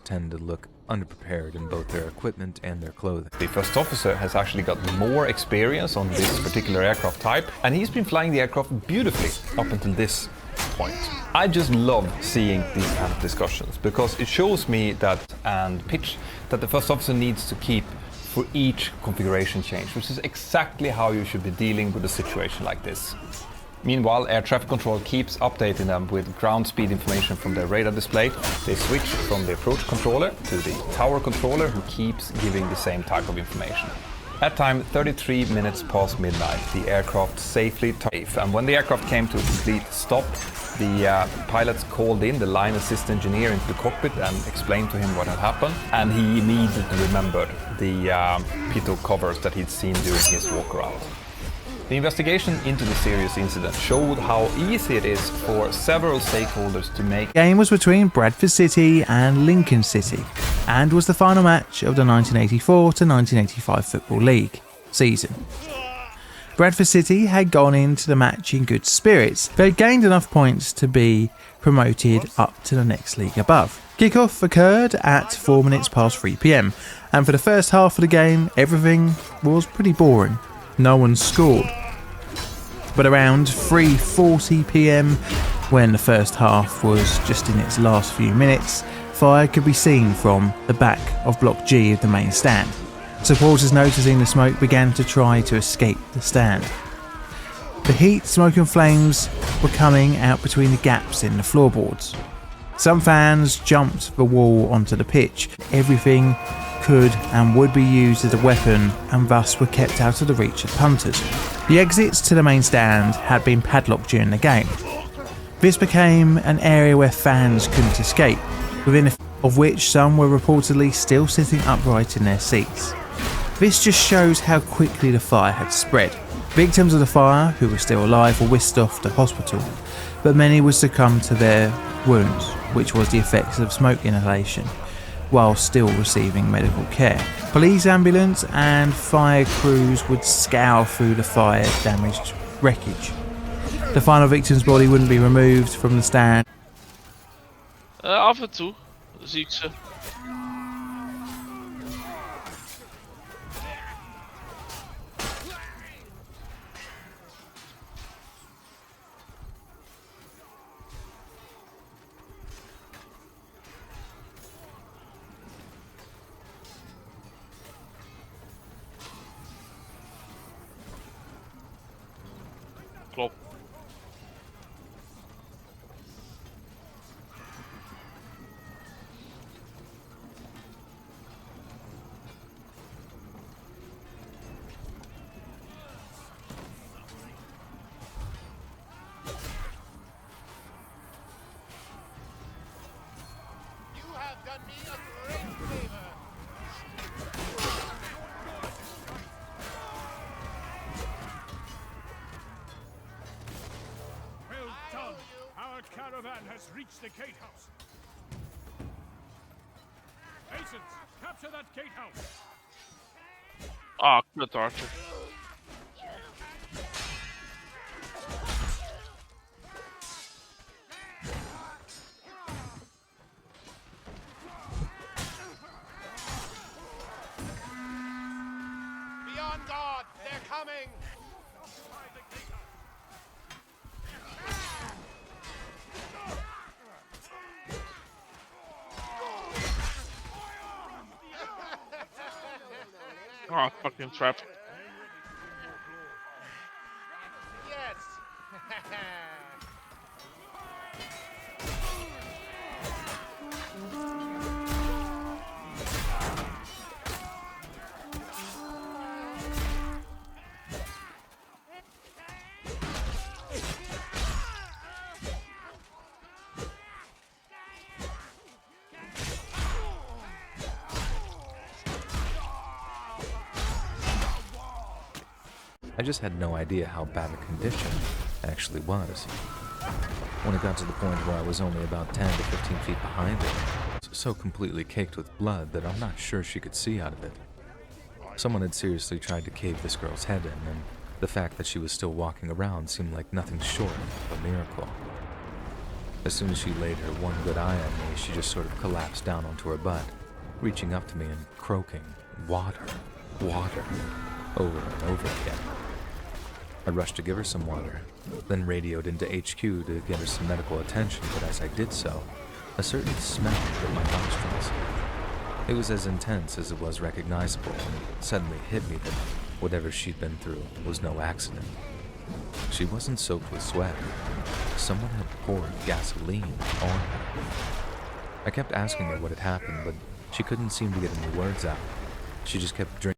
tend to look underprepared in both their equipment and their clothing. The first officer has actually got more experience on this particular aircraft type, and he's been flying the aircraft beautifully up until this point. I just love seeing these kind of discussions because it shows me that, and pitch, that the first officer needs to keep for each configuration change, which is exactly how you should be dealing with a situation like this. Meanwhile, air traffic control keeps updating them with ground speed information from their radar display. They switch from the approach controller to the tower controller, who keeps giving the same type of information. At time 33 minutes past midnight, the aircraft safely took, and when the aircraft came to a complete stop, the pilots called in the line assist engineer into the cockpit and explained to him what had happened, and he immediately remembered the pitot covers that he'd seen during his walk around. The investigation into the serious incident showed how easy it is for several stakeholders to make. The game was between Bradford City and Lincoln City, and was the final match of the 1984 to 1985 Football League season. Bradford City had gone into the match in good spirits. They had gained enough points to be promoted up to the next league above. Kickoff occurred at 4 minutes past 3 PM, and for the first half of the game, everything was pretty boring. No one scored. But around 3:40 PM, when the first half was just in its last few minutes, fire could be seen from the back of Block G of the main stand. Supporters, noticing the smoke, began to try to escape the stand. The heat, smoke and flames were coming out between the gaps in the floorboards. Some fans jumped the wall onto the pitch. Everything could and would be used as a weapon, and thus were kept out of the reach of punters. The exits to the main stand had been padlocked during the game. This became an area where fans couldn't escape, within of which some were reportedly still sitting upright in their seats. This just shows how quickly the fire had spread. Victims of the fire, who were still alive, were whisked off to hospital, but many would succumb to their wounds, which was the effects of smoke inhalation, while still receiving medical care. Police, ambulance and fire crews would scour through the fire-damaged wreckage. The final victim's body wouldn't be removed from the stand. Af en toe zie ik ze. Klopt. Caravan has reached the gatehouse. Masons, capture that gatehouse. Ah, kut Archer. Be on guard, they're coming. Ah, fucking trap. Yes. I just had no idea how bad a condition it actually was. When it got to the point where I was only about 10 to 15 feet behind it, it was so completely caked with blood that I'm not sure she could see out of it. Someone had seriously tried to cave this girl's head in, and the fact that she was still walking around seemed like nothing short of a miracle. As soon as she laid her one good eye on me, she just sort of collapsed down onto her butt, reaching up to me and croaking, "Water, water," over and over again. I rushed to give her some water, then radioed into HQ to get her some medical attention, but as I did so, a certain smell hit my nostrils. It was as intense as it was recognizable, and it suddenly hit me that whatever she'd been through was no accident. She wasn't soaked with sweat. Someone had poured gasoline on her. I kept asking her what had happened, but she couldn't seem to get any words out. She just kept drinking.